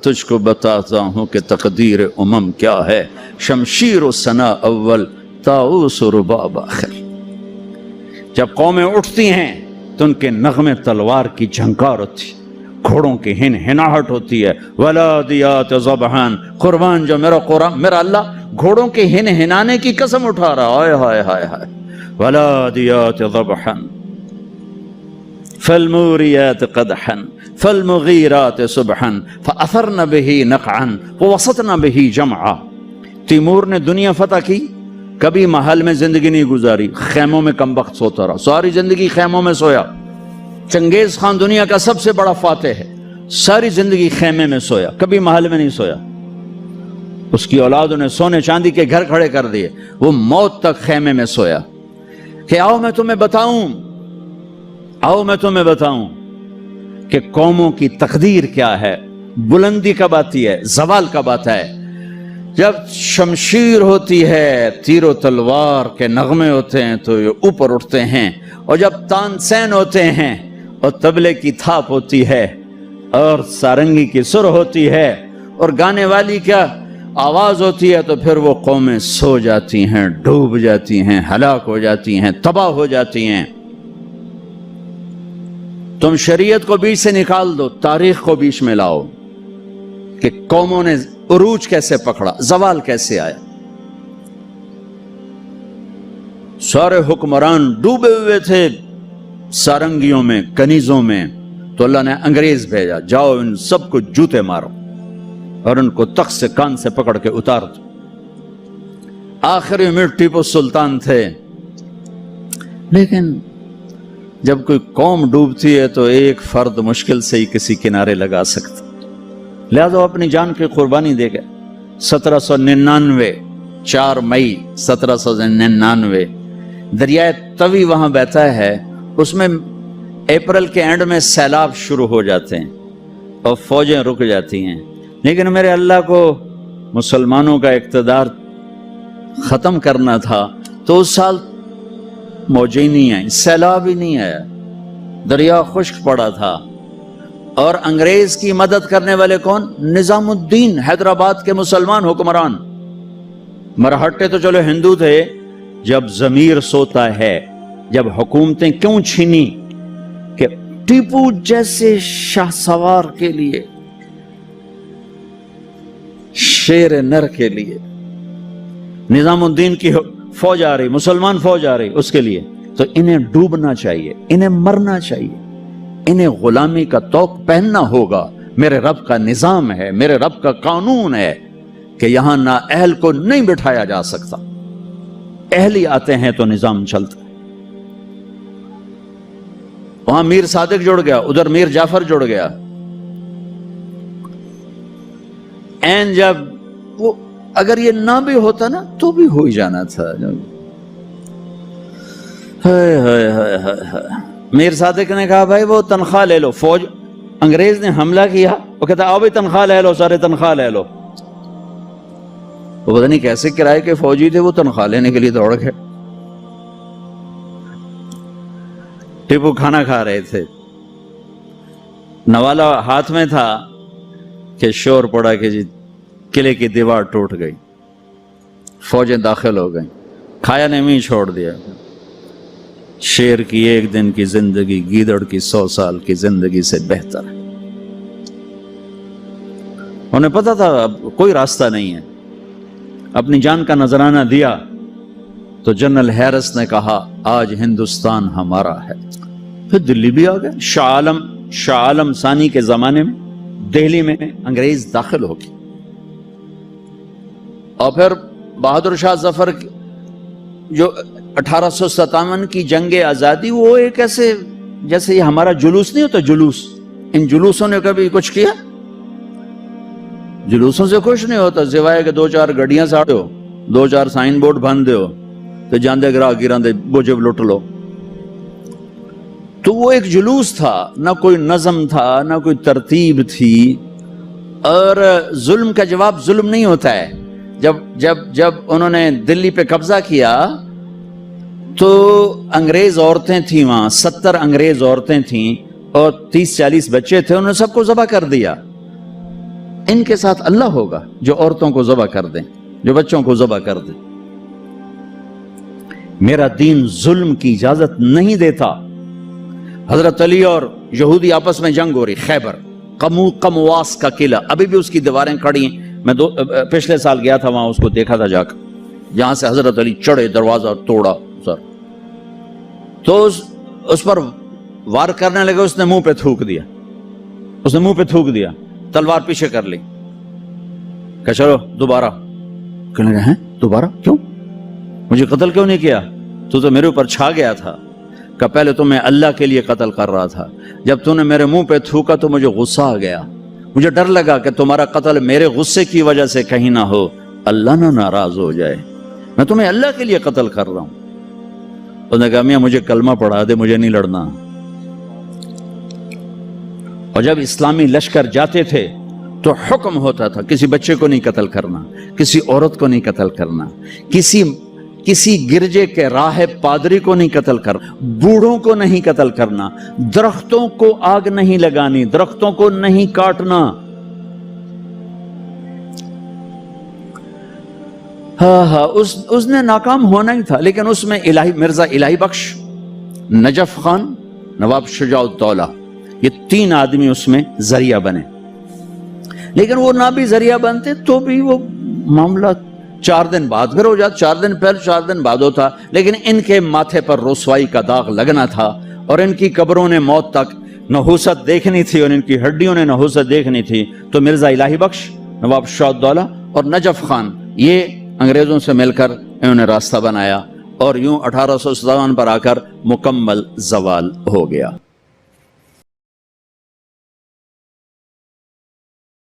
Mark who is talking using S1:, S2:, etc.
S1: تجھ کو بتاتا ہوں کہ تقدیر امم کیا ہے، شمشیر و ثنا اول طاؤس و رباب آخر۔ جب قومیں اٹھتی ہیں تو ان کے نغمے تلوار کی جھنکار ہوتی ہے، گھوڑوں کی ہن ہناہٹ ہوتی ہے، ولادیات ذبحان، قربان جو میرا اللہ گھوڑوں کے ہن ہنانے کی قسم اٹھا رہا، ہائے ہائے ہائے ہائے، ولادیات ذبحان فالموریات قدحا فالمغیرات صبحا فاثرن به نقعا ووسطن به جمعا۔ تیمور نے دنیا فتح کی، کبھی محل میں زندگی نہیں گزاری، خیموں میں کم وقت سوتا رہا، ساری زندگی خیموں میں سویا۔ چنگیز خان دنیا کا سب سے بڑا فاتح ہے، ساری زندگی خیمے میں سویا، کبھی محل میں نہیں سویا۔ اس کی اولادوں نے سونے چاندی کے گھر کھڑے کر دیے، وہ موت تک خیمے میں سویا کہ آؤ میں تمہیں بتاؤں کہ قوموں کی تقدیر کیا ہے، بلندی کب آتی ہے، زوال کب آتا ہے۔ جب شمشیر ہوتی ہے، تیر و تلوار کے نغمے ہوتے ہیں تو یہ اوپر اٹھتے ہیں، اور جب تان سین ہوتے ہیں اور طبلے کی تھاپ ہوتی ہے اور سارنگی کی سر ہوتی ہے اور گانے والی کیا آواز ہوتی ہے، تو پھر وہ قومیں سو جاتی ہیں، ڈوب جاتی ہیں، ہلاک ہو جاتی ہیں، تباہ ہو جاتی ہیں۔ تم شریعت کو بیچ سے نکال دو، تاریخ کو بیچ میں لاؤ کہ قوموں نے عروج کیسے پکڑا، زوال کیسے آیا۔ سارے حکمران ڈوبے ہوئے تھے سارنگیوں میں، کنیزوں میں، تو اللہ نے انگریز بھیجا، جاؤ ان سب کو جوتے مارو اور ان کو تخت سے کان سے پکڑ کے اتار دو۔ آخری میں ٹیپو سلطان تھے، لیکن جب کوئی قوم ڈوبتی ہے تو ایک فرد مشکل سے ہی کسی کنارے لگا سکتا، لہذا وہ اپنی جان کی قربانی دے گئے۔ 1799 4 مئی 1799 دریائے توی وہاں بہتا ہے، اس میں اپریل کے اینڈ میں سیلاب شروع ہو جاتے ہیں اور فوجیں رک جاتی ہیں، لیکن میرے اللہ کو مسلمانوں کا اقتدار ختم کرنا تھا، تو اس سال موجیں نہیں آئیں، سیلاب ہی نہیں آیا، دریا خشک پڑا تھا۔ اور انگریز کی مدد کرنے والے کون؟ نظام الدین، حیدرآباد کے مسلمان حکمران۔ مرہٹے تو چلو ہندو تھے۔ جب ضمیر سوتا ہے، جب حکومتیں کیوں چھینی کہ ٹیپو جیسے شاہ سوار کے لیے، شیر نر کے لیے نظام الدین کی فوج آ رہی، مسلمان فوج آ رہی، اس کے لیے تو انہیں ڈوبنا چاہیے، انہیں مرنا چاہیے، انہیں غلامی کا طوق پہننا ہوگا۔ میرے رب کا نظام ہے، میرے رب کا قانون ہے کہ یہاں نااہل کو نہیں بٹھایا جا سکتا، اہلی آتے ہیں تو نظام چلتا ہے۔ وہاں میر صادق جڑ گیا، ادھر میر جعفر جڑ گیا۔ این جب وہ اگر یہ نہ بھی ہوتا نا تو بھی ہو ہی جانا تھا۔ میر صادق نے کہا بھائی وہ تنخواہ لے لو، فوج انگریز نے حملہ کیا، وہ کہتا آؤ بھی تنخواہ لے لو، سارے تنخواہ لے لو۔ وہ پتہ نہیں کیسے کرائے کے فوجی تھے، وہ تنخواہ لینے کے لیے دوڑ گئے۔ ٹیپو کھانا کھا رہے تھے، نوالا ہاتھ میں تھا کہ شور پڑا کہ جی قلعے کی دیوار ٹوٹ گئی، فوجیں داخل ہو گئیں، کھایا نے بھی چھوڑ دیا۔ شیر کی ایک دن کی زندگی گیدڑ کی 100 سال کی زندگی سے بہتر ہے۔ انہیں پتا تھا اب کوئی راستہ نہیں ہے، اپنی جان کا نذرانہ دیا تو جنرل ہیرس نے کہا آج ہندوستان ہمارا ہے۔ پھر دلی بھی آ گئے۔ شاہ عالم ثانی کے زمانے میں دہلی میں انگریز داخل ہو گئے، اور پھر بہادر شاہ ظفر جو 1857 کی جنگ آزادی، وہ ایک ایسے جیسے یہ ہمارا جلوس نہیں ہوتا، جلوس، ان جلوسوں نے کبھی کچھ کیا؟ جلوسوں سے خوش نہیں ہوتا، سوائے کہ 2-4 گڈیاں ساڑے ہو، 2-4 سائن بورڈ بن دے ہو تو جاندے گراہ گیران دے بوجھب لٹ لو۔ تو وہ ایک جلوس تھا، نہ کوئی نظم تھا، نہ کوئی ترتیب تھی۔ اور ظلم کا جواب ظلم نہیں ہوتا ہے۔ جب انہوں نے دلی پہ قبضہ کیا تو انگریز عورتیں تھیں وہاں، 70 انگریز عورتیں تھیں اور 30-40 بچے تھے، انہوں نے سب کو ذبح کر دیا۔ ان کے ساتھ اللہ ہوگا جو عورتوں کو ذبح کر دیں، جو بچوں کو ذبح کر دیں۔ میرا دین ظلم کی اجازت نہیں دیتا۔ حضرت علی اور یہودی آپس میں جنگ ہو رہی، خیبر، قمواس کا قلعہ، ابھی بھی اس کی دیواریں کھڑی ہیں۔ میں پچھلے سال گیا تھا وہاں، اس کو دیکھا تھا جا کر، جہاں سے حضرت علی چڑھے، دروازہ توڑا سر، تو اس پر وار کرنے لگے، اس نے منہ پہ تھوک دیا، اس نے منہ پہ تھوک دیا، تلوار پیچھے کر لی، کہ چلو دوبارہ۔ کہنے لگے ہیں دوبارہ کیوں؟ مجھے قتل کیوں نہیں کیا؟ تو میرے اوپر چھا گیا تھا، کہ پہلے تو میں اللہ کے لیے قتل کر رہا تھا، جب تو نے میرے منہ پہ تھوکا تو مجھے غصہ آ گیا، مجھے ڈر لگا کہ تمہارا قتل میرے غصے کی وجہ سے کہیں نہ ہو، اللہ نہ ناراض ہو جائے، میں تمہیں اللہ کے لیے قتل کر رہا ہوں۔ اس نے کہا میاں مجھے کلمہ پڑھا دے، مجھے نہیں لڑنا۔ اور جب اسلامی لشکر جاتے تھے تو حکم ہوتا تھا کسی بچے کو نہیں قتل کرنا، کسی عورت کو نہیں قتل کرنا، کسی گرجے کے راہب پادری کو نہیں قتل کرنا، بوڑھوں کو نہیں قتل کرنا، درختوں کو آگ نہیں لگانی، درختوں کو نہیں کاٹنا۔ ہاں اس نے ناکام ہونا ہی تھا، لیکن اس میں مرزا الہی بخش، نجف خان، نواب شجاع الدولہ، یہ 3 آدمی اس میں ذریعہ بنے، لیکن وہ نہ بھی ذریعہ بنتے تو بھی وہ معاملہ 4 دن بعد پھر ہو جاتا، 4 دن پہلے 4 دن بعد ہوتا، لیکن ان کے ماتھے پر رسوائی کا داغ لگنا تھا، اور ان کی قبروں نے موت تک نحوست دیکھنی تھی، اور ان کی ہڈیوں نے نحوست دیکھنی تھی۔ تو مرزا الہی بخش، نواب شجاع الدولہ اور نجف خان، یہ انگریزوں سے مل کر انہوں نے راستہ بنایا، اور یوں 1857 پر آ کر مکمل زوال ہو گیا۔